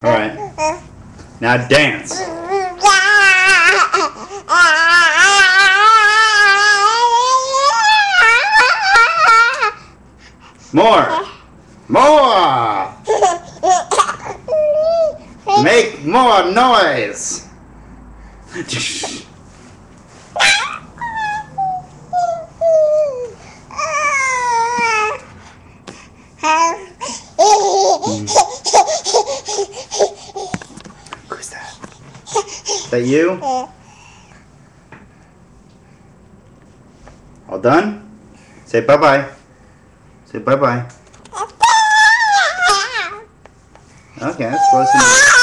Alright. Now dance. More. More. Make more noise. Who's that? Is that you? All done? Say bye-bye. Say bye-bye. Okay, that's close enough.